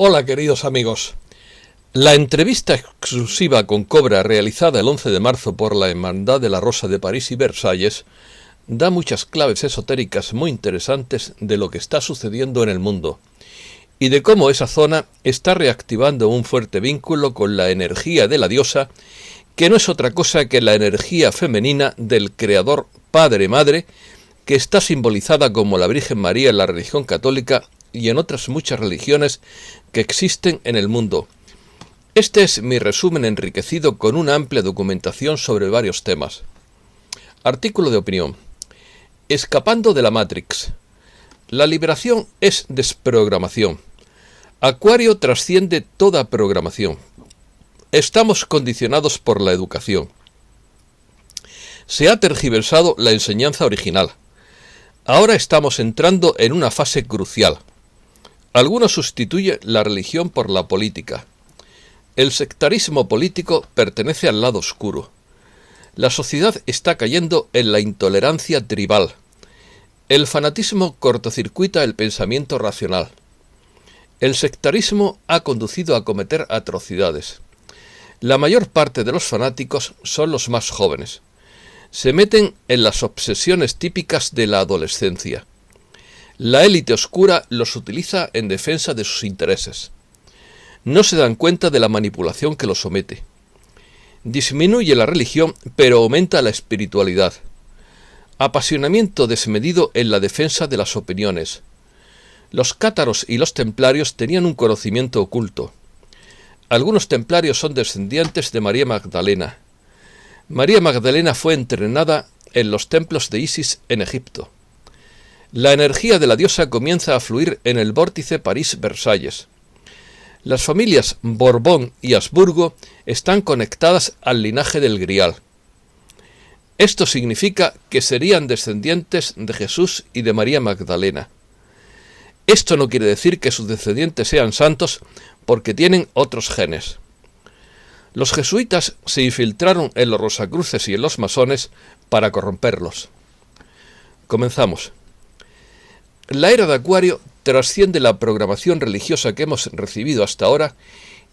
Hola queridos amigos. La entrevista exclusiva con Cobra realizada el 11 de marzo por la Hermandad de la Rosa de París y Versalles da muchas claves esotéricas muy interesantes de lo que está sucediendo en el mundo y de cómo esa zona está reactivando un fuerte vínculo con la energía de la diosa, que no es otra cosa que la energía femenina del Creador Padre-Madre, que está simbolizada como la Virgen María en la religión católica y en otras muchas religiones que existen en el mundo. Este es mi resumen enriquecido con una amplia documentación sobre varios temas. Artículo de opinión. Escapando de la Matrix. La liberación es desprogramación. Acuario trasciende toda programación. Estamos condicionados por la educación. Se ha tergiversado la enseñanza original. Ahora estamos entrando en una fase crucial. Algunos sustituyen la religión por la política. El sectarismo político pertenece al lado oscuro. La sociedad está cayendo en la intolerancia tribal. El fanatismo cortocircuita el pensamiento racional. El sectarismo ha conducido a cometer atrocidades. La mayor parte de los fanáticos son los más jóvenes. Se meten en las obsesiones típicas de la adolescencia. La élite oscura los utiliza en defensa de sus intereses. No se dan cuenta de la manipulación que los somete. Disminuye la religión, pero aumenta la espiritualidad. Apasionamiento desmedido en la defensa de las opiniones. Los cátaros y los templarios tenían un conocimiento oculto. Algunos templarios son descendientes de María Magdalena. María Magdalena fue entrenada en los templos de Isis en Egipto. La energía de la diosa comienza a fluir en el vórtice París-Versalles. Las familias Borbón y Habsburgo están conectadas al linaje del Grial. Esto significa que serían descendientes de Jesús y de María Magdalena. Esto no quiere decir que sus descendientes sean santos, porque tienen otros genes. Los jesuitas se infiltraron en los rosacruces y en los masones para corromperlos. Comenzamos. La era de Acuario trasciende la programación religiosa que hemos recibido hasta ahora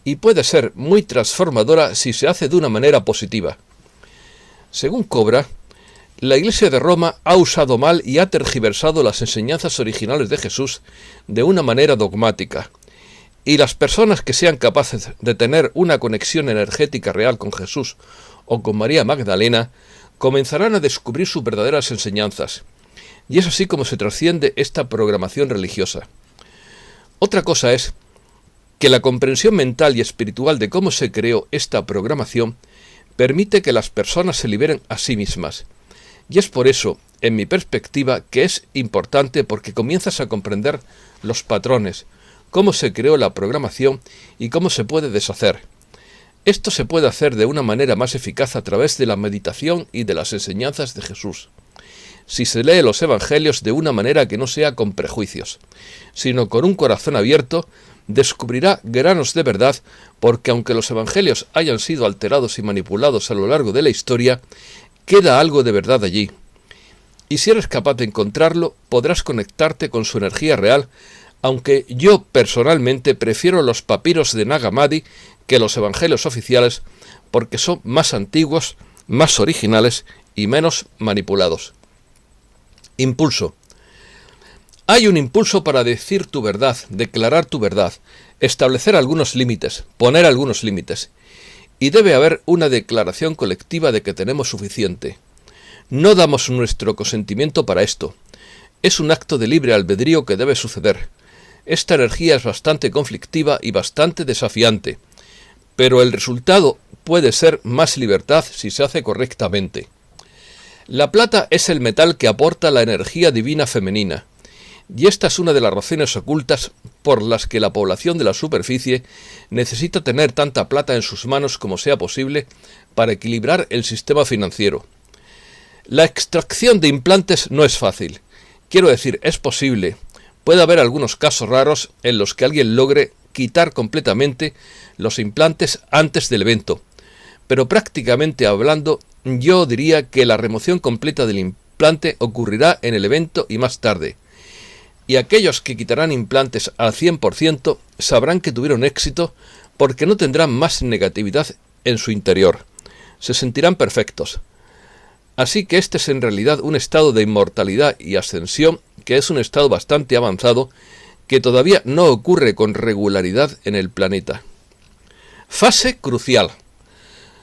y puede ser muy transformadora si se hace de una manera positiva. Según Cobra, la Iglesia de Roma ha usado mal y ha tergiversado las enseñanzas originales de Jesús de una manera dogmática, y las personas que sean capaces de tener una conexión energética real con Jesús o con María Magdalena comenzarán a descubrir sus verdaderas enseñanzas, y es así como se trasciende esta programación religiosa. Otra cosa es que la comprensión mental y espiritual de cómo se creó esta programación permite que las personas se liberen a sí mismas. Y es por eso, en mi perspectiva, que es importante, porque comienzas a comprender los patrones, cómo se creó la programación y cómo se puede deshacer. Esto se puede hacer de una manera más eficaz a través de la meditación y de las enseñanzas de Jesús. Si se lee los evangelios de una manera que no sea con prejuicios, sino con un corazón abierto, descubrirá granos de verdad, porque aunque los evangelios hayan sido alterados y manipulados a lo largo de la historia, queda algo de verdad allí. Y si eres capaz de encontrarlo, podrás conectarte con su energía real, aunque yo personalmente prefiero los papiros de Nag Hammadi que los evangelios oficiales, porque son más antiguos, más originales y menos manipulados. Impulso. Hay un impulso para decir tu verdad, declarar tu verdad, establecer algunos límites, poner algunos límites. Y debe haber una declaración colectiva de que tenemos suficiente. No damos nuestro consentimiento para esto. Es un acto de libre albedrío que debe suceder. Esta energía es bastante conflictiva y bastante desafiante, pero el resultado puede ser más libertad si se hace correctamente. La plata es el metal que aporta la energía divina femenina, y esta es una de las razones ocultas por las que la población de la superficie necesita tener tanta plata en sus manos como sea posible para equilibrar el sistema financiero. La extracción de implantes no es fácil. Quiero decir, es posible. Puede haber algunos casos raros en los que alguien logre quitar completamente los implantes antes del evento, pero prácticamente hablando, yo diría que la remoción completa del implante ocurrirá en el evento y más tarde. y aquellos que quitarán implantes al 100% sabrán que tuvieron éxito porque no tendrán más negatividad en su interior. Se sentirán perfectos. Así que este es en realidad un estado de inmortalidad y ascensión que es un estado bastante avanzado que todavía no ocurre con regularidad en el planeta. Fase crucial.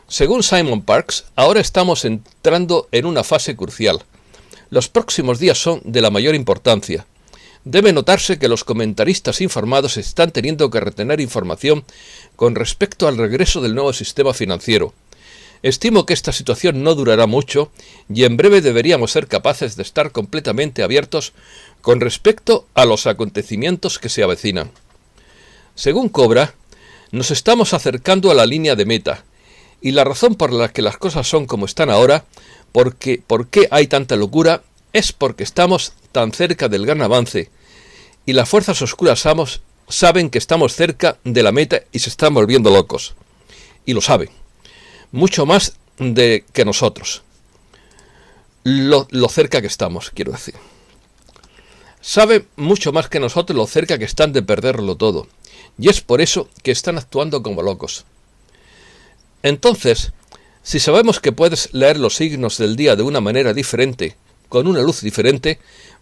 Según Simon Parkes, ahora estamos entrando en una fase crucial. Los próximos días son de la mayor importancia. Debe notarse que los comentaristas informados están teniendo que retener información con respecto al regreso del nuevo sistema financiero. Estimo que esta situación no durará mucho y en breve deberíamos ser capaces de estar completamente abiertos con respecto a los acontecimientos que se avecinan. Según Cobra, nos estamos acercando a la línea de meta, y la razón por la que las cosas son como están ahora, por qué hay tanta locura, es porque estamos tan cerca del gran avance, y las fuerzas oscuras saben que estamos cerca de la meta y se están volviendo locos. Y lo saben. Mucho más que nosotros. Lo cerca que estamos, quiero decir. Saben mucho más que nosotros lo cerca que están de perderlo todo. Y es por eso que están actuando como locos. Entonces, si sabemos que puedes leer los signos del día de una manera diferente, con una luz diferente,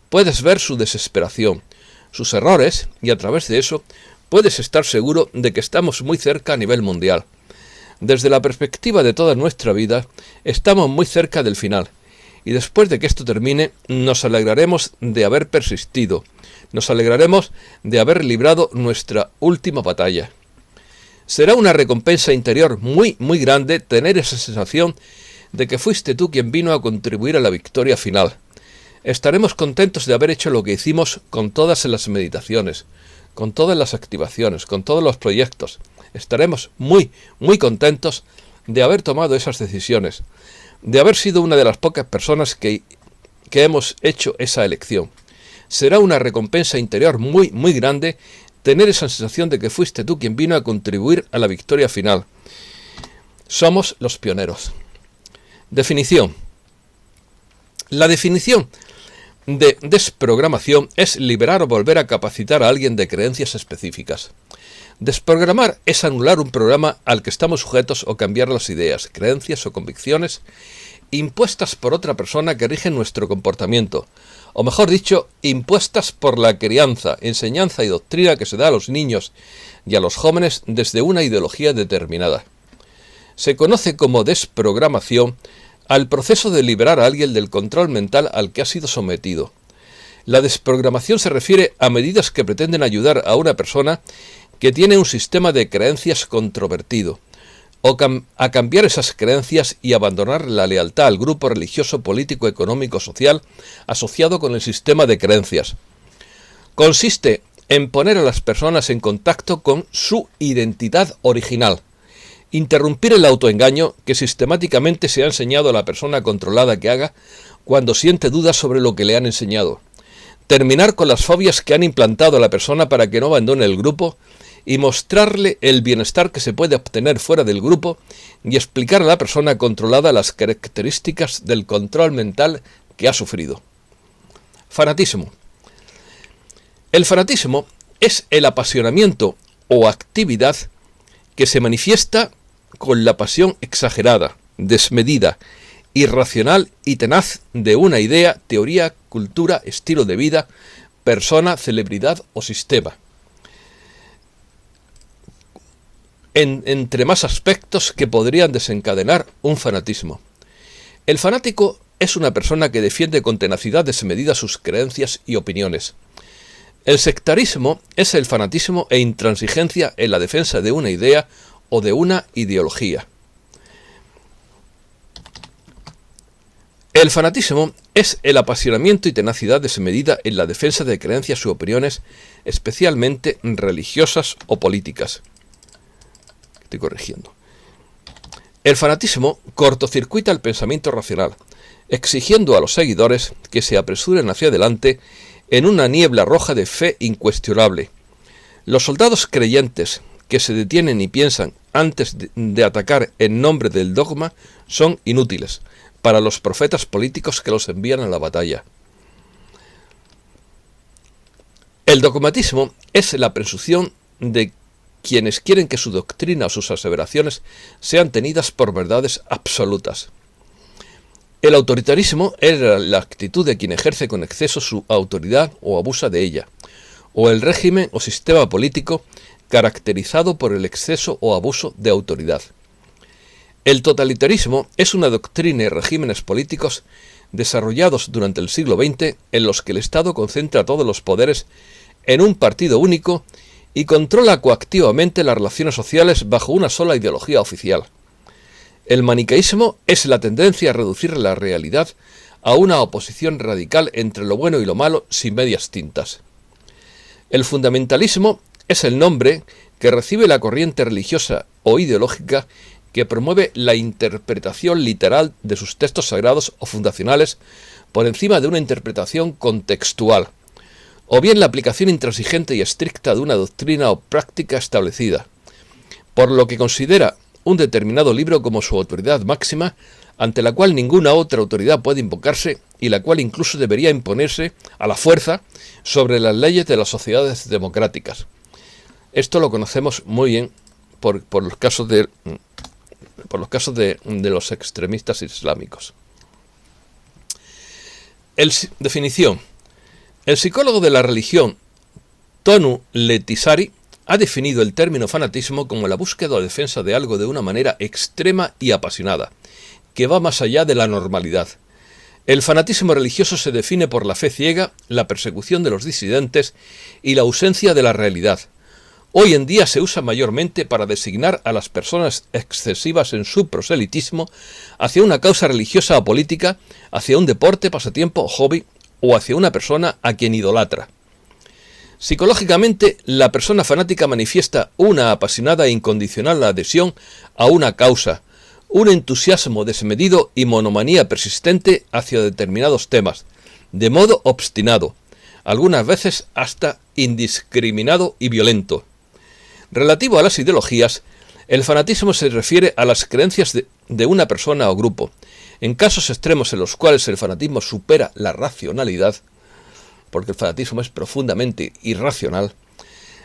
puedes ver su desesperación, sus errores, y a través de eso puedes estar seguro de que estamos muy cerca a nivel mundial. Desde la perspectiva de toda nuestra vida, estamos muy cerca del final, y después de que esto termine, nos alegraremos de haber persistido, nos alegraremos de haber librado nuestra última batalla. Será una recompensa interior muy, muy grande tener esa sensación de que fuiste tú quien vino a contribuir a la victoria final. Estaremos contentos de haber hecho lo que hicimos con todas las meditaciones, con todas las activaciones, con todos los proyectos. Estaremos muy, muy contentos de haber tomado esas decisiones, de haber sido una de las pocas personas que hemos hecho esa elección. Será una recompensa interior muy, muy grande tener esa sensación de que fuiste tú quien vino a contribuir a la victoria final. Somos los pioneros. Definición. La definición de desprogramación es liberar o volver a capacitar a alguien de creencias específicas. Desprogramar es anular un programa al que estamos sujetos o cambiar las ideas, creencias o convicciones impuestas por otra persona que rigen nuestro comportamiento, o mejor dicho, impuestas por la crianza, enseñanza y doctrina que se da a los niños y a los jóvenes desde una ideología determinada. Se conoce como desprogramación al proceso de liberar a alguien del control mental al que ha sido sometido. La desprogramación se refiere a medidas que pretenden ayudar a una persona que tiene un sistema de creencias controvertido, o a cambiar esas creencias y abandonar la lealtad al grupo religioso, político, económico, social asociado con el sistema de creencias. Consiste en poner a las personas en contacto con su identidad original, interrumpir el autoengaño que sistemáticamente se ha enseñado a la persona controlada que haga cuando siente dudas sobre lo que le han enseñado, terminar con las fobias que han implantado a la persona para que no abandone el grupo y mostrarle el bienestar que se puede obtener fuera del grupo y explicar a la persona controlada las características del control mental que ha sufrido. Fanatismo. El fanatismo es el apasionamiento o actividad que se manifiesta con la pasión exagerada, desmedida, irracional y tenaz de una idea, teoría, cultura, estilo de vida, persona, celebridad o sistema. Entre más aspectos que podrían desencadenar un fanatismo. El fanático es una persona que defiende con tenacidad desmedida sus creencias y opiniones. El sectarismo es el fanatismo e intransigencia en la defensa de una idea o de una ideología. El fanatismo es el apasionamiento y tenacidad desmedida en la defensa de creencias u opiniones, especialmente religiosas o políticas. Estoy corrigiendo. El fanatismo cortocircuita el pensamiento racional, exigiendo a los seguidores que se apresuren hacia adelante en una niebla roja de fe incuestionable. Los soldados creyentes que se detienen y piensan antes de atacar en nombre del dogma son inútiles para los profetas políticos que los envían a la batalla. El dogmatismo es la presunción de quienes quieren que su doctrina o sus aseveraciones sean tenidas por verdades absolutas. El autoritarismo es la actitud de quien ejerce con exceso su autoridad o abusa de ella, o el régimen o sistema político caracterizado por el exceso o abuso de autoridad. El totalitarismo es una doctrina y regímenes políticos desarrollados durante el siglo XX en los que el Estado concentra todos los poderes en un partido único y controla coactivamente las relaciones sociales bajo una sola ideología oficial. El maniqueísmo es la tendencia a reducir la realidad a una oposición radical entre lo bueno y lo malo sin medias tintas. El fundamentalismo es el nombre que recibe la corriente religiosa o ideológica que promueve la interpretación literal de sus textos sagrados o fundacionales por encima de una interpretación contextual, o bien la aplicación intransigente y estricta de una doctrina o práctica establecida, por lo que considera un determinado libro como su autoridad máxima, ante la cual ninguna otra autoridad puede invocarse y la cual incluso debería imponerse a la fuerza sobre las leyes de las sociedades democráticas. Esto lo conocemos muy bien por los casos de los extremistas islámicos. Definición. El psicólogo de la religión Tonu Letisari ha definido el término fanatismo como la búsqueda o defensa de algo de una manera extrema y apasionada, que va más allá de la normalidad. El fanatismo religioso se define por la fe ciega, la persecución de los disidentes y la ausencia de la realidad. Hoy en día se usa mayormente para designar a las personas excesivas en su proselitismo hacia una causa religiosa o política, hacia un deporte, pasatiempo o hobby, o hacia una persona a quien idolatra. Psicológicamente, la persona fanática manifiesta una apasionada e incondicional adhesión a una causa, un entusiasmo desmedido y monomanía persistente hacia determinados temas, de modo obstinado, algunas veces hasta indiscriminado y violento. Relativo a las ideologías, el fanatismo se refiere a las creencias de una persona o grupo. En casos extremos en los cuales el fanatismo supera la racionalidad, porque el fanatismo es profundamente irracional,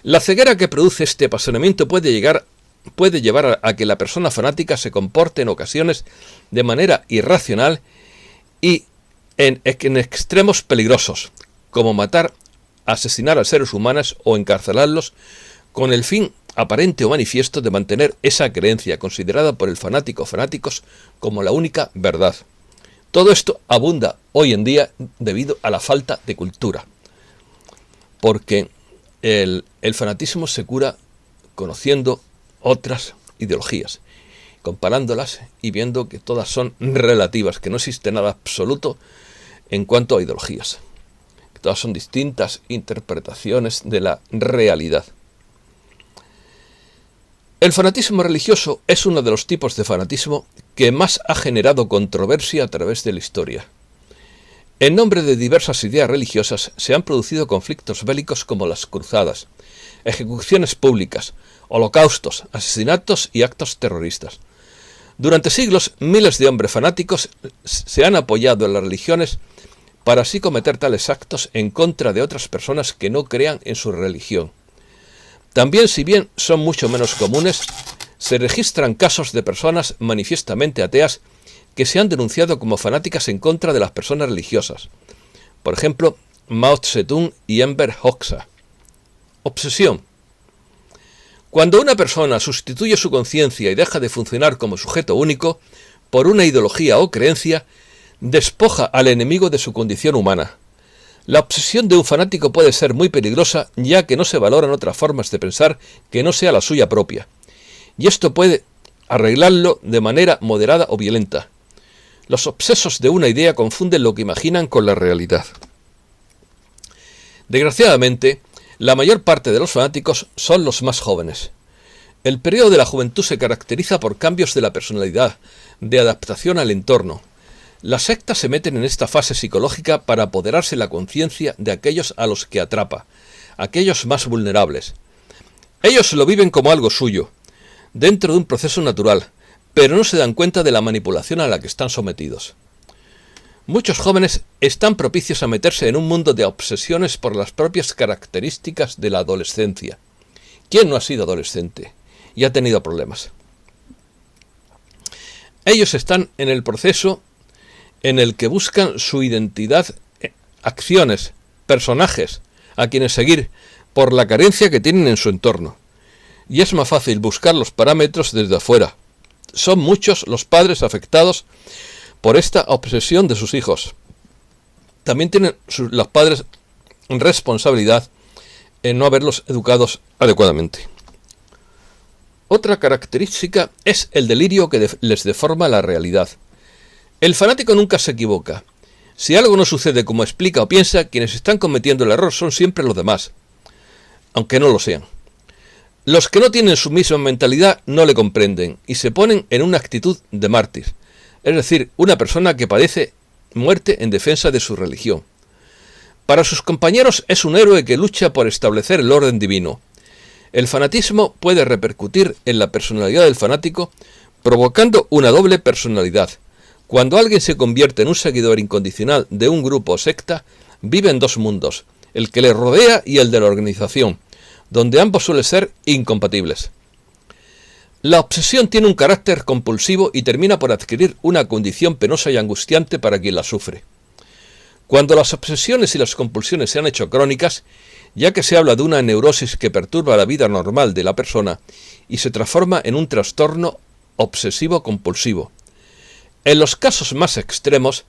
la ceguera que produce este apasionamiento puede llevar a que la persona fanática se comporte en ocasiones de manera irracional y en extremos peligrosos, como matar, asesinar a seres humanos o encarcelarlos, con el fin aparente o manifiesto de mantener esa creencia considerada por el fanático o fanáticos como la única verdad. Todo esto abunda hoy en día debido a la falta de cultura, porque el fanatismo se cura conociendo otras ideologías, comparándolas y viendo que todas son relativas, que no existe nada absoluto en cuanto a ideologías, que todas son distintas interpretaciones de la realidad. El fanatismo religioso es uno de los tipos de fanatismo que más ha generado controversia a través de la historia. En nombre de diversas ideas religiosas se han producido conflictos bélicos como las cruzadas, ejecuciones públicas, holocaustos, asesinatos y actos terroristas. Durante siglos, miles de hombres fanáticos se han apoyado en las religiones para así cometer tales actos en contra de otras personas que no crean en su religión. También, si bien son mucho menos comunes, se registran casos de personas manifiestamente ateas que se han denunciado como fanáticas en contra de las personas religiosas. Por ejemplo, Mao Zedong y Enver Hoxha. Obsesión. Cuando una persona sustituye su conciencia y deja de funcionar como sujeto único por una ideología o creencia, despoja al enemigo de su condición humana. La obsesión de un fanático puede ser muy peligrosa, ya que no se valoran otras formas de pensar que no sea la suya propia. Y esto puede arreglarlo de manera moderada o violenta. Los obsesos de una idea confunden lo que imaginan con la realidad. Desgraciadamente, la mayor parte de los fanáticos son los más jóvenes. El periodo de la juventud se caracteriza por cambios de la personalidad, de adaptación al entorno. Las sectas se meten en esta fase psicológica para apoderarse la conciencia de aquellos a los que atrapa, aquellos más vulnerables. Ellos lo viven como algo suyo, dentro de un proceso natural, pero no se dan cuenta de la manipulación a la que están sometidos. Muchos jóvenes están propicios a meterse en un mundo de obsesiones por las propias características de la adolescencia. ¿Quién no ha sido adolescente y ha tenido problemas? Ellos están en el proceso en el que buscan su identidad, acciones, personajes a quienes seguir por la carencia que tienen en su entorno. Y es más fácil buscar los parámetros desde afuera. Son muchos los padres afectados por esta obsesión de sus hijos. También tienen los padres responsabilidad en no haberlos educados adecuadamente. Otra característica es el delirio que les deforma la realidad. El fanático nunca se equivoca. Si algo no sucede como explica o piensa, quienes están cometiendo el error son siempre los demás, aunque no lo sean. Los que no tienen su misma mentalidad no le comprenden y se ponen en una actitud de mártir, es decir, una persona que padece muerte en defensa de su religión. Para sus compañeros es un héroe que lucha por establecer el orden divino. El fanatismo puede repercutir en la personalidad del fanático, provocando una doble personalidad. Cuando alguien se convierte en un seguidor incondicional de un grupo o secta, vive en dos mundos, el que le rodea y el de la organización, donde ambos suelen ser incompatibles. La obsesión tiene un carácter compulsivo y termina por adquirir una condición penosa y angustiante para quien la sufre. Cuando las obsesiones y las compulsiones se han hecho crónicas, ya que se habla de una neurosis que perturba la vida normal de la persona y se transforma en un trastorno obsesivo-compulsivo. En los casos más extremos,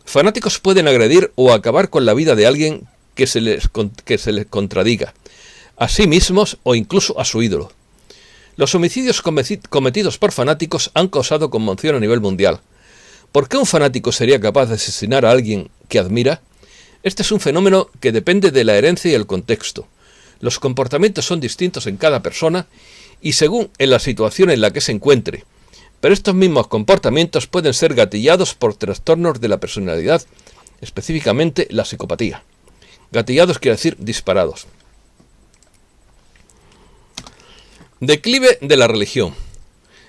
fanáticos pueden agredir o acabar con la vida de alguien que se les contradiga, a sí mismos o incluso a su ídolo. Los homicidios cometidos por fanáticos han causado conmoción a nivel mundial. ¿Por qué un fanático sería capaz de asesinar a alguien que admira? Este es un fenómeno que depende de la herencia y el contexto. Los comportamientos son distintos en cada persona y según en la situación en la que se encuentre. Pero estos mismos comportamientos pueden ser gatillados por trastornos de la personalidad, específicamente la psicopatía. Gatillados quiere decir disparados. Declive de la religión.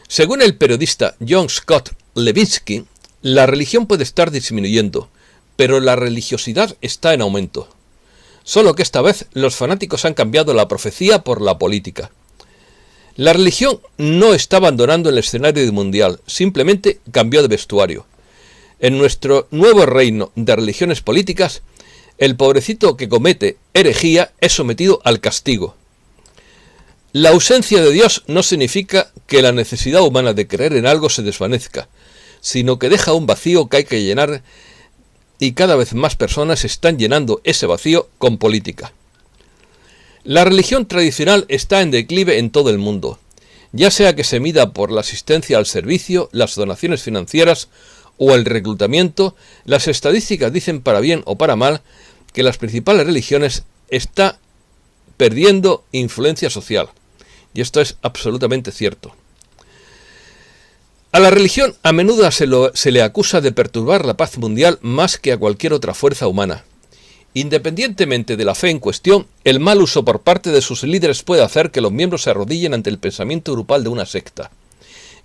Según el periodista John Scott Levinsky, la religión puede estar disminuyendo, pero la religiosidad está en aumento. Solo que esta vez los fanáticos han cambiado la profecía por la política. La religión no está abandonando el escenario mundial, simplemente cambió de vestuario. En nuestro nuevo reino de religiones políticas, el pobrecito que comete herejía es sometido al castigo. La ausencia de Dios no significa que la necesidad humana de creer en algo se desvanezca, sino que deja un vacío que hay que llenar y cada vez más personas están llenando ese vacío con política. La religión tradicional está en declive en todo el mundo, ya sea que se mida por la asistencia al servicio, las donaciones financieras o el reclutamiento. Las estadísticas dicen para bien o para mal que las principales religiones están perdiendo influencia social. Y esto es absolutamente cierto. A la religión a menudo se le acusa de perturbar la paz mundial más que a cualquier otra fuerza humana. Independientemente de la fe en cuestión, el mal uso por parte de sus líderes puede hacer que los miembros se arrodillen ante el pensamiento grupal de una secta,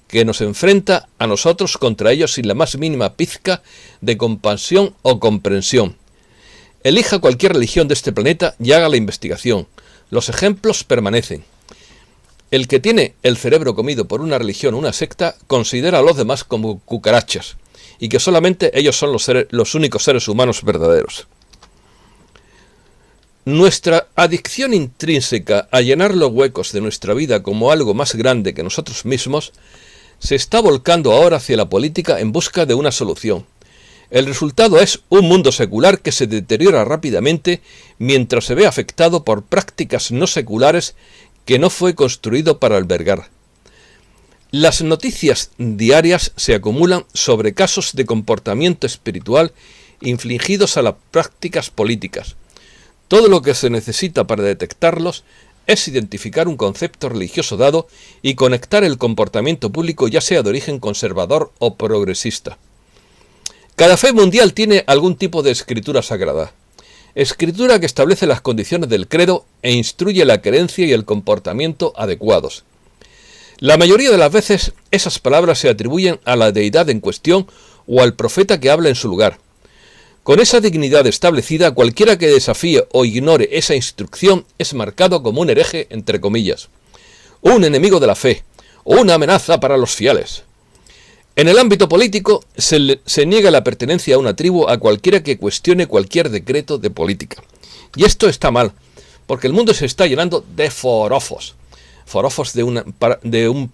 que nos enfrenta a nosotros contra ellos sin la más mínima pizca de compasión o comprensión. Elija cualquier religión de este planeta y haga la investigación. Los ejemplos permanecen. El que tiene el cerebro comido por una religión o una secta considera a los demás como cucarachas y que solamente ellos son los únicos seres humanos verdaderos. Nuestra adicción intrínseca a llenar los huecos de nuestra vida como algo más grande que nosotros mismos se está volcando ahora hacia la política en busca de una solución. El resultado es un mundo secular que se deteriora rápidamente mientras se ve afectado por prácticas no seculares que no fue construido para albergar. Las noticias diarias se acumulan sobre casos de comportamiento espiritual infligidos a las prácticas políticas. Todo lo que se necesita para detectarlos es identificar un concepto religioso dado y conectar el comportamiento público, ya sea de origen conservador o progresista. Cada fe mundial tiene algún tipo de escritura sagrada. Escritura que establece las condiciones del credo e instruye la creencia y el comportamiento adecuados. La mayoría de las veces esas palabras se atribuyen a la deidad en cuestión o al profeta que habla en su lugar. Con esa dignidad establecida, cualquiera que desafíe o ignore esa instrucción es marcado como un hereje, entre comillas, un enemigo de la fe, o una amenaza para los fieles. En el ámbito político, se niega la pertenencia a una tribu a cualquiera que cuestione cualquier decreto de política. Y esto está mal, porque el mundo se está llenando de forofos. Forofos de un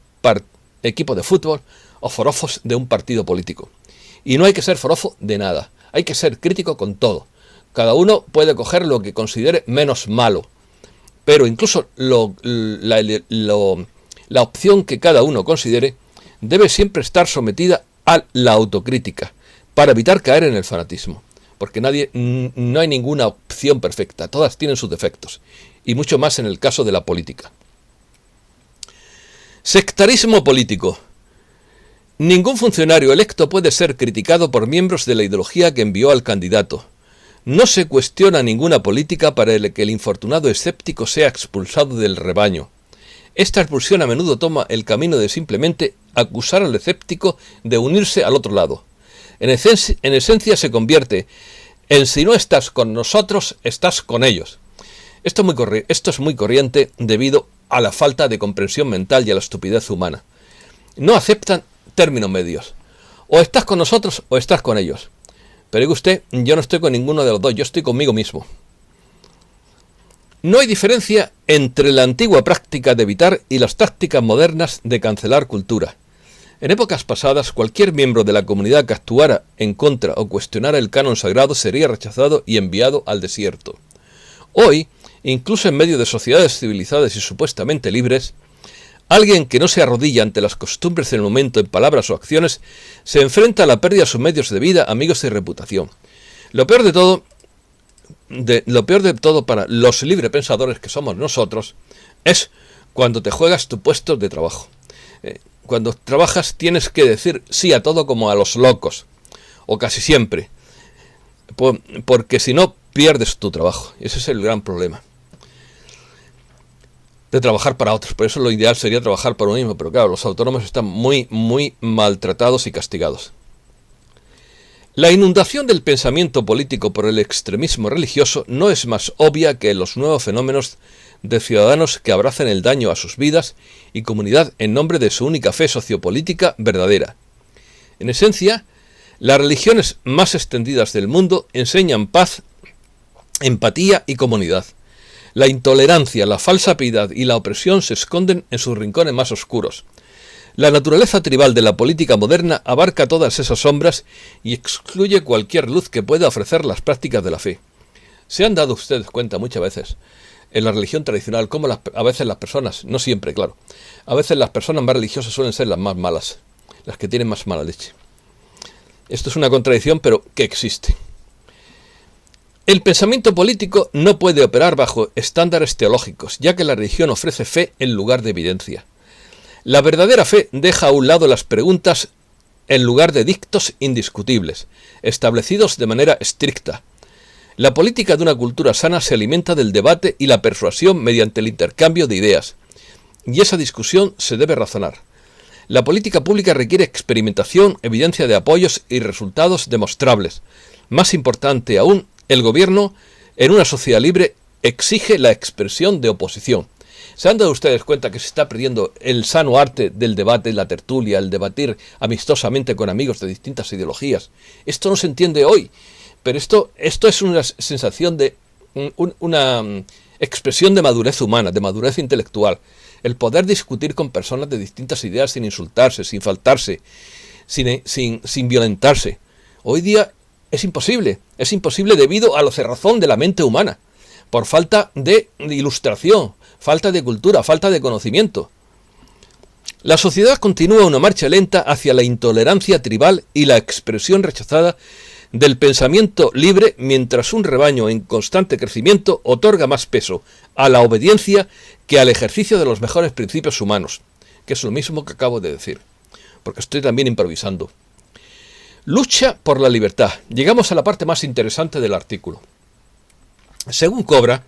equipo de fútbol o forofos de un partido político. Y no hay que ser forofo de nada, hay que ser crítico con todo. Cada uno puede coger lo que considere menos malo, pero incluso la opción que cada uno considere debe siempre estar sometida a la autocrítica, para evitar caer en el fanatismo, porque no hay ninguna opción perfecta, todas tienen sus defectos, y mucho más en el caso de la política. Sectarismo político. Ningún funcionario electo puede ser criticado por miembros de la ideología que envió al candidato. No se cuestiona ninguna política para que el infortunado escéptico sea expulsado del rebaño. Esta expulsión a menudo toma el camino de simplemente acusar al escéptico de unirse al otro lado. En esencia se convierte en: si no estás con nosotros, estás con ellos. Esto es muy corriente debido a la falta de comprensión mental y a la estupidez humana. No aceptan términos medios. O estás con nosotros o estás con ellos. Pero diga usted, yo no estoy con ninguno de los dos, yo estoy conmigo mismo. No hay diferencia entre la antigua práctica de evitar y las tácticas modernas de cancelar cultura. En épocas pasadas, cualquier miembro de la comunidad que actuara en contra o cuestionara el canon sagrado sería rechazado y enviado al desierto. Hoy, incluso en medio de sociedades civilizadas y supuestamente libres, alguien que no se arrodilla ante las costumbres del momento en palabras o acciones se enfrenta a la pérdida de sus medios de vida, amigos y reputación. Lo peor de todo para los librepensadores que somos nosotros es cuando te juegas tu puesto de trabajo. Cuando trabajas tienes que decir sí a todo como a los locos, o casi siempre, porque si no pierdes tu trabajo. Ese es el gran problema de trabajar para otros. Por eso lo ideal sería trabajar para uno mismo, pero claro, los autónomos están muy, muy maltratados y castigados. La inundación del pensamiento político por el extremismo religioso no es más obvia que los nuevos fenómenos de ciudadanos que abrazan el daño a sus vidas y comunidad en nombre de su única fe sociopolítica verdadera. En esencia, las religiones más extendidas del mundo enseñan paz, empatía y comunidad. La intolerancia, la falsa piedad y la opresión se esconden en sus rincones más oscuros. La naturaleza tribal de la política moderna abarca todas esas sombras y excluye cualquier luz que pueda ofrecer las prácticas de la fe. ¿Se han dado ustedes cuenta muchas veces en la religión tradicional cómo a veces las personas, no siempre, claro, a veces las personas más religiosas suelen ser las más malas, las que tienen más mala leche? Esto es una contradicción, pero que existe. El pensamiento político no puede operar bajo estándares teológicos, ya que la religión ofrece fe en lugar de evidencia. La verdadera fe deja a un lado las preguntas en lugar de dictos indiscutibles, establecidos de manera estricta. La política de una cultura sana se alimenta del debate y la persuasión mediante el intercambio de ideas, y esa discusión se debe razonar. La política pública requiere experimentación, evidencia de apoyos y resultados demostrables. Más importante aún, el gobierno, en una sociedad libre, exige la expresión de oposición. ¿Se han dado ustedes cuenta que se está perdiendo el sano arte del debate, la tertulia, el debatir amistosamente con amigos de distintas ideologías? Esto no se entiende hoy, pero esto es una sensación de una expresión de madurez humana, de madurez intelectual. El poder discutir con personas de distintas ideas sin insultarse, sin faltarse, sin violentarse. Hoy día es imposible debido a la cerrazón de la mente humana, por falta de ilustración, falta de cultura, falta de conocimiento. La sociedad continúa una marcha lenta hacia la intolerancia tribal y la expresión rechazada del pensamiento libre, mientras un rebaño en constante crecimiento otorga más peso a la obediencia que al ejercicio de los mejores principios humanos, que es lo mismo que acabo de decir, porque estoy también improvisando. Lucha por la libertad. Llegamos a la parte más interesante del artículo. Según Cobra,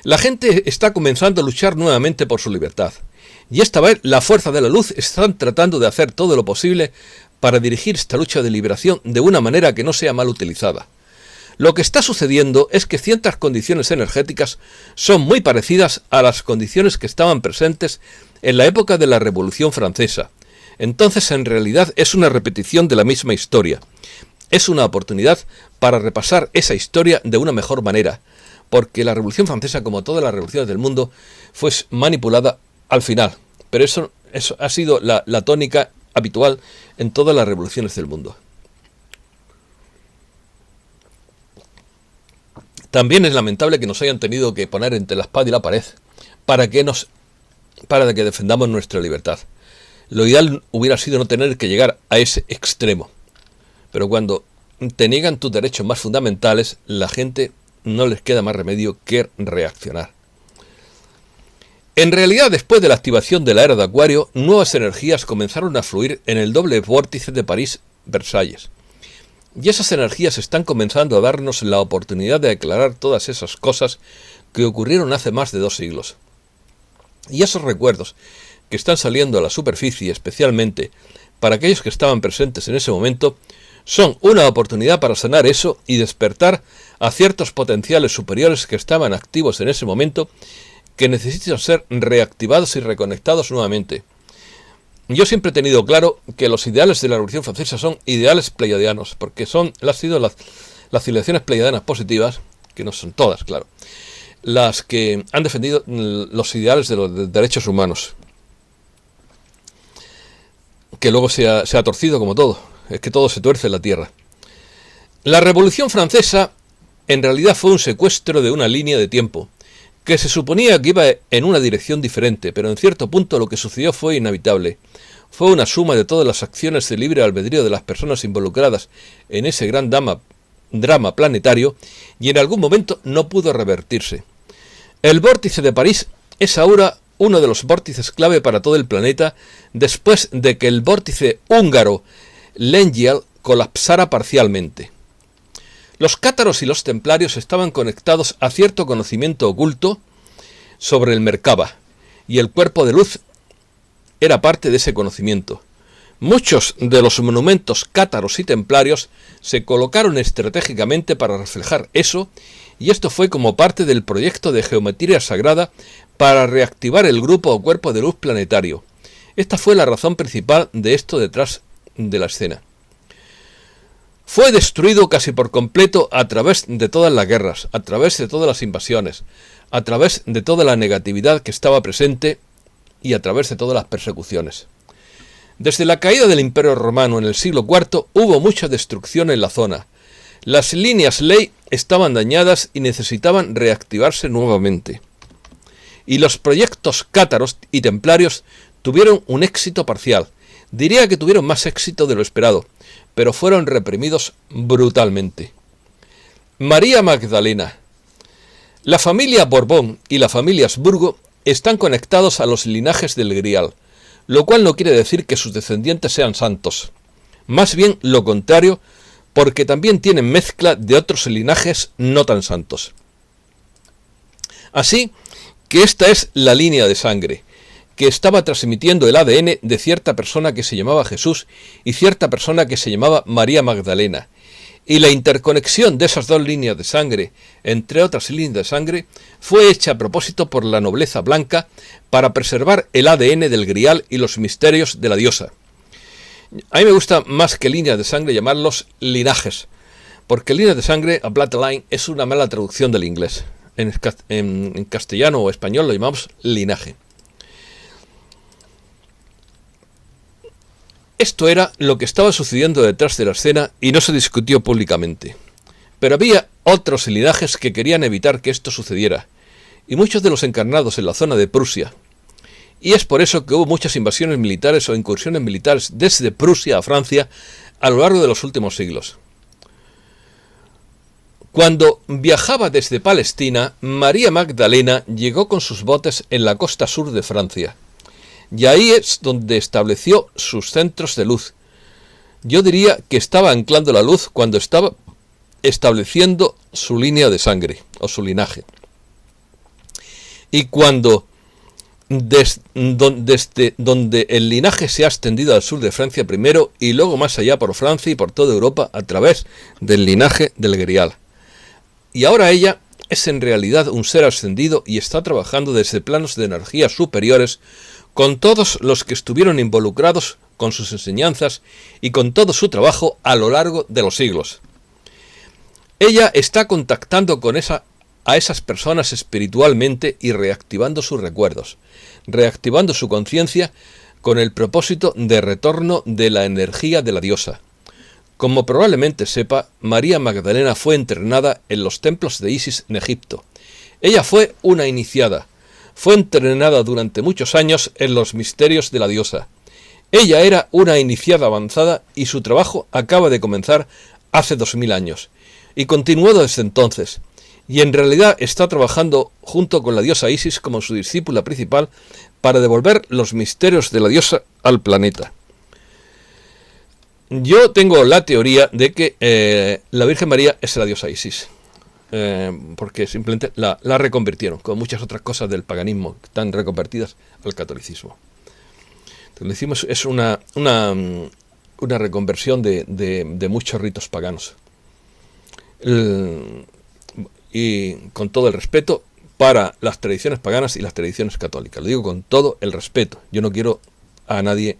la gente está comenzando a luchar nuevamente por su libertad, y esta vez la fuerza de la luz están tratando de hacer todo lo posible para dirigir esta lucha de liberación de una manera que no sea mal utilizada. Lo que está sucediendo es que ciertas condiciones energéticas son muy parecidas a las condiciones que estaban presentes en la época de la Revolución Francesa. Entonces, en realidad, es una repetición de la misma historia. Es una oportunidad para repasar esa historia de una mejor manera, porque la Revolución Francesa, como todas las revoluciones del mundo, fue manipulada al final. Pero eso ha sido la tónica habitual en todas las revoluciones del mundo. También es lamentable que nos hayan tenido que poner entre la espada y la pared para que defendamos nuestra libertad. Lo ideal hubiera sido no tener que llegar a ese extremo. Pero cuando te niegan tus derechos más fundamentales, la gente no les queda más remedio que reaccionar. En realidad, después de la activación de la era de Acuario, nuevas energías comenzaron a fluir en el doble vórtice de París-Versalles. Y esas energías están comenzando a darnos la oportunidad de aclarar todas esas cosas que ocurrieron hace más de 2 siglos. Y esos recuerdos que están saliendo a la superficie, especialmente para aquellos que estaban presentes en ese momento, son una oportunidad para sanar eso y despertar a ciertos potenciales superiores que estaban activos en ese momento, que necesitan ser reactivados y reconectados nuevamente. Yo siempre he tenido claro que los ideales de la Revolución Francesa son ideales pleiadianos, porque han sido las civilizaciones pleiadianas positivas, que no son todas, claro, las que han defendido los ideales de los derechos humanos, que luego se ha torcido como todo, es que todo se tuerce en la tierra. La Revolución Francesa en realidad fue un secuestro de una línea de tiempo, que se suponía que iba en una dirección diferente, pero en cierto punto lo que sucedió fue inevitable. Fue una suma de todas las acciones de libre albedrío de las personas involucradas en ese gran drama planetario, y en algún momento no pudo revertirse. El vórtice de París es ahora uno de los vórtices clave para todo el planeta, después de que el vórtice húngaro Lengyel colapsara parcialmente. Los cátaros y los templarios estaban conectados a cierto conocimiento oculto sobre el Merkaba, y el cuerpo de luz era parte de ese conocimiento. Muchos de los monumentos cátaros y templarios se colocaron estratégicamente para reflejar eso, y esto fue como parte del proyecto de geometría sagrada para reactivar el grupo o cuerpo de luz planetario. Esta fue la razón principal de esto detrás de la escena. Fue destruido casi por completo a través de todas las guerras, a través de todas las invasiones, a través de toda la negatividad que estaba presente y a través de todas las persecuciones. Desde la caída del Imperio Romano en el siglo IV hubo mucha destrucción en la zona. Las líneas ley estaban dañadas y necesitaban reactivarse nuevamente. Y los proyectos cátaros y templarios tuvieron un éxito parcial. Diría que tuvieron más éxito de lo esperado, pero fueron reprimidos brutalmente. María Magdalena. La familia Borbón y la familia Habsburgo están conectados a los linajes del Grial, lo cual no quiere decir que sus descendientes sean santos. Más bien lo contrario, porque también tienen mezcla de otros linajes no tan santos. Así que esta es la línea de sangre, que estaba transmitiendo el ADN de cierta persona que se llamaba Jesús y cierta persona que se llamaba María Magdalena. Y la interconexión de esas dos líneas de sangre, entre otras líneas de sangre, fue hecha a propósito por la nobleza blanca para preservar el ADN del Grial y los misterios de la diosa. A mí me gusta más que líneas de sangre llamarlos linajes, porque líneas de sangre, a bloodline, es una mala traducción del inglés. En castellano o español lo llamamos linaje. Esto era lo que estaba sucediendo detrás de la escena y no se discutió públicamente. Pero había otros linajes que querían evitar que esto sucediera, y muchos de los encarnados en la zona de Prusia. Y es por eso que hubo muchas invasiones militares o incursiones militares desde Prusia a Francia a lo largo de los últimos siglos. Cuando viajaba desde Palestina, María Magdalena llegó con sus botes en la costa sur de Francia. Y ahí es donde estableció sus centros de luz. Yo diría que estaba anclando la luz cuando estaba estableciendo su línea de sangre, o su linaje. Y cuando desde donde el linaje se ha extendido al sur de Francia primero, y luego más allá por Francia y por toda Europa a través del linaje del Grial. Y ahora ella es en realidad un ser ascendido y está trabajando desde planos de energía superiores con todos los que estuvieron involucrados con sus enseñanzas y con todo su trabajo a lo largo de los siglos. Ella está contactando a esas personas espiritualmente y reactivando sus recuerdos, reactivando su conciencia con el propósito de retorno de la energía de la diosa. Como probablemente sepa, María Magdalena fue entrenada en los templos de Isis en Egipto. Ella fue una iniciada. Fue entrenada durante muchos años en los misterios de la diosa. Ella era una iniciada avanzada y su trabajo acaba de comenzar hace 2000 años. Y continuó desde entonces. Y en realidad está trabajando junto con la diosa Isis como su discípula principal para devolver los misterios de la diosa al planeta. Yo tengo la teoría de que la Virgen María es la diosa Isis, porque simplemente la reconvirtieron, como muchas otras cosas del paganismo que están reconvertidas al catolicismo. Entonces, es una reconversión de muchos ritos paganos. Y con todo el respeto para las tradiciones paganas y las tradiciones católicas. Lo digo con todo el respeto. Yo no quiero a nadie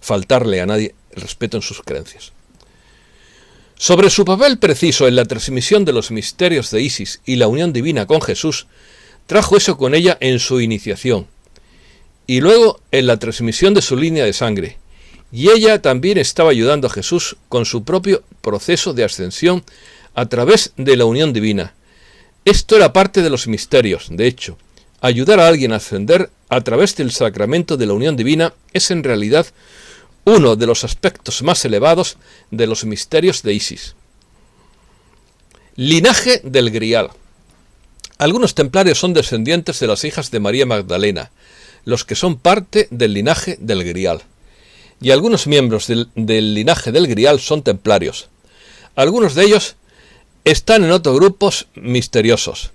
faltarle a nadie el respeto en sus creencias. Sobre su papel preciso en la transmisión de los misterios de Isis y la unión divina con Jesús, trajo eso con ella en su iniciación, y luego en la transmisión de su línea de sangre, y ella también estaba ayudando a Jesús con su propio proceso de ascensión a través de la unión divina. Esto era parte de los misterios, de hecho. Ayudar a alguien a ascender a través del sacramento de la unión divina es en realidad uno de los aspectos más elevados de los misterios de Isis. Linaje del Grial. Algunos templarios son descendientes de las hijas de María Magdalena, los que son parte del linaje del Grial. Y algunos miembros del linaje del Grial son templarios. Algunos de ellos están en otros grupos misteriosos.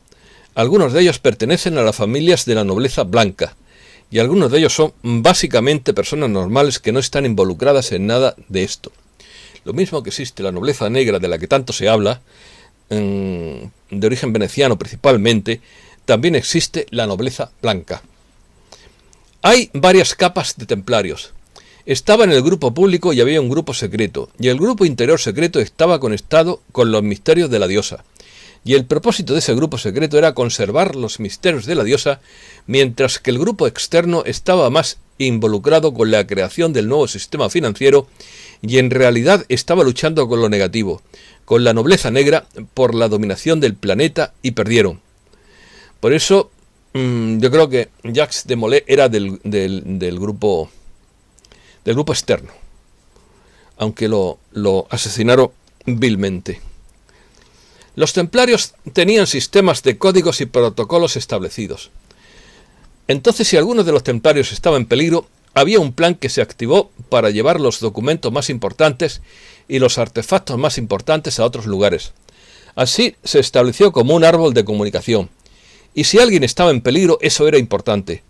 Algunos de ellos pertenecen a las familias de la nobleza blanca. Y algunos de ellos son básicamente personas normales que no están involucradas en nada de esto. Lo mismo que existe la nobleza negra de la que tanto se habla, de origen veneciano principalmente, también existe la nobleza blanca. Hay varias capas de templarios. Estaba en el grupo público y había un grupo secreto, y el grupo interior secreto estaba conectado con los misterios de la diosa. Y el propósito de ese grupo secreto era conservar los misterios de la diosa, mientras que el grupo externo estaba más involucrado con la creación del nuevo sistema financiero y en realidad estaba luchando con lo negativo, con la nobleza negra por la dominación del planeta, y perdieron. Por eso yo creo que Jacques de Molay era del grupo externo, aunque lo asesinaron vilmente. Los templarios tenían sistemas de códigos y protocolos establecidos. Entonces, si alguno de los templarios estaba en peligro, había un plan que se activó para llevar los documentos más importantes y los artefactos más importantes a otros lugares. Así se estableció como un árbol de comunicación. Y si alguien estaba en peligro, eso era importante.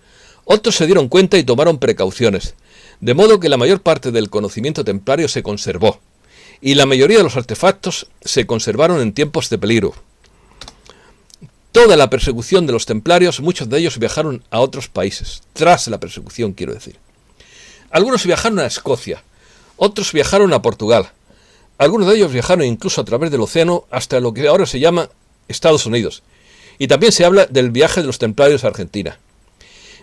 Otros se dieron cuenta y tomaron precauciones, de modo que la mayor parte del conocimiento templario se conservó. Y la mayoría de los artefactos se conservaron en tiempos de peligro. Toda la persecución de los templarios, muchos de ellos viajaron a otros países, tras la persecución, quiero decir. Algunos viajaron a Escocia, otros viajaron a Portugal, algunos de ellos viajaron incluso a través del océano hasta lo que ahora se llama Estados Unidos, y también se habla del viaje de los templarios a Argentina.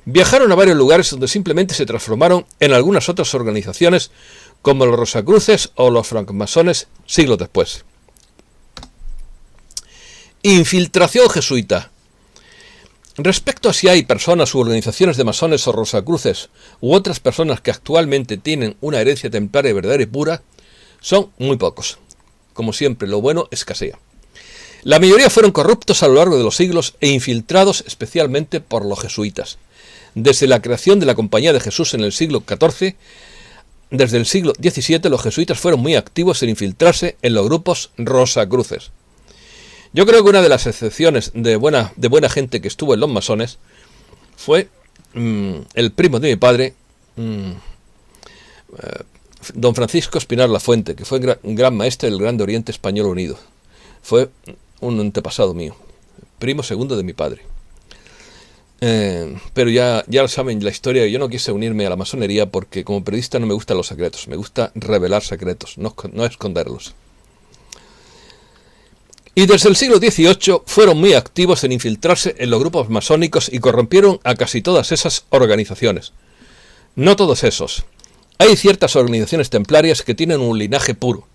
Viajaron a varios lugares donde simplemente se transformaron en algunas otras organizaciones como los Rosacruces o los francmasones siglos después. Infiltración jesuita. Respecto a si hay personas u organizaciones de masones o rosacruces u otras personas que actualmente tienen una herencia templaria verdadera y pura, son muy pocos. Como siempre, lo bueno escasea. La mayoría fueron corruptos a lo largo de los siglos e infiltrados especialmente por los jesuitas. Desde la creación de la Compañía de Jesús en el siglo XIV, desde el siglo XVII, los jesuitas fueron muy activos en infiltrarse en los grupos rosacruces. Yo creo que una de las excepciones de buena gente que estuvo en los masones fue el primo de mi padre, don Francisco Espinar Lafuente, que fue gran maestre del Grande Oriente Español Unido. Fue un antepasado mío, primo segundo de mi padre. Pero ya saben la historia. Yo no quise unirme a la masonería porque como periodista no me gustan los secretos, me gusta revelar secretos, no esconderlos. Y desde el siglo XVIII fueron muy activos en infiltrarse en los grupos masónicos y corrompieron a casi todas esas organizaciones. No todos esos. Hay ciertas organizaciones templarias que tienen un linaje puro.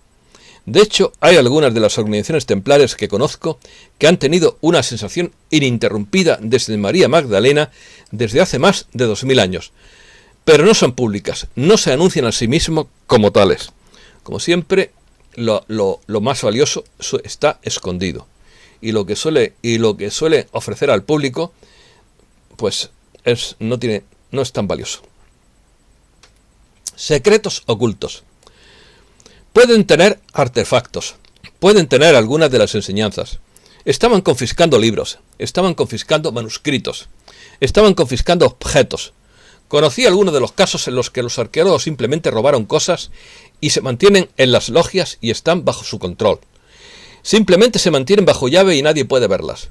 De hecho, hay algunas de las organizaciones templarias que conozco que han tenido una sensación ininterrumpida desde María Magdalena desde hace más de 2000 años. Pero no son públicas, no se anuncian a sí mismos como tales. Como siempre, lo más valioso está escondido. Y lo que suele ofrecer al público, pues no es tan valioso. Secretos ocultos. Pueden tener artefactos, pueden tener algunas de las enseñanzas. Estaban confiscando libros, estaban confiscando manuscritos, estaban confiscando objetos. Conocí algunos de los casos en los que los arqueólogos simplemente robaron cosas y se mantienen en las logias y están bajo su control. Simplemente se mantienen bajo llave y nadie puede verlas.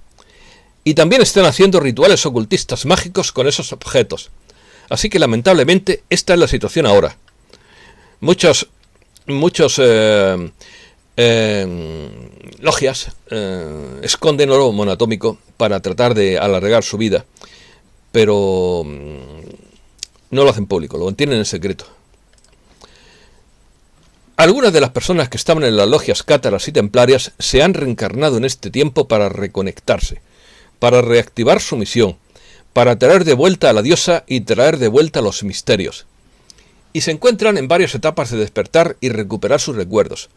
Y también están haciendo rituales ocultistas mágicos con esos objetos. Así que lamentablemente esta es la situación ahora. Muchos logias esconden oro monatómico para tratar de alargar su vida, pero no lo hacen público, lo mantienen en secreto. Algunas de las personas que estaban en las logias cátaras y templarias se han reencarnado en este tiempo para reconectarse, para reactivar su misión, para traer de vuelta a la diosa y traer de vuelta los misterios. Y se encuentran en varias etapas de despertar y recuperar sus recuerdos,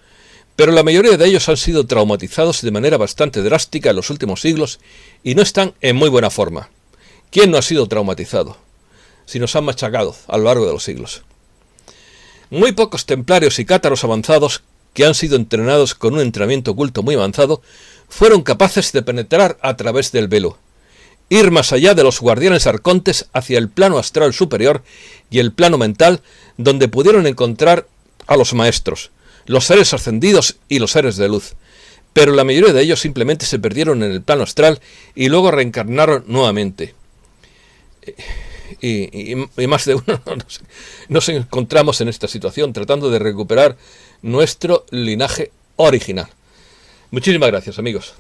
pero la mayoría de ellos han sido traumatizados de manera bastante drástica en los últimos siglos y no están en muy buena forma. ¿Quién no ha sido traumatizado? Si nos han machacado a lo largo de los siglos. Muy pocos templarios y cátaros avanzados, que han sido entrenados con un entrenamiento oculto muy avanzado, fueron capaces de penetrar a través del velo, ir más allá de los guardianes arcontes hacia el plano astral superior y el plano mental, donde pudieron encontrar a los maestros, los seres ascendidos y los seres de luz. Pero la mayoría de ellos simplemente se perdieron en el plano astral y luego reencarnaron nuevamente. Y más de uno nos encontramos en esta situación, tratando de recuperar nuestro linaje original. Muchísimas gracias, amigos.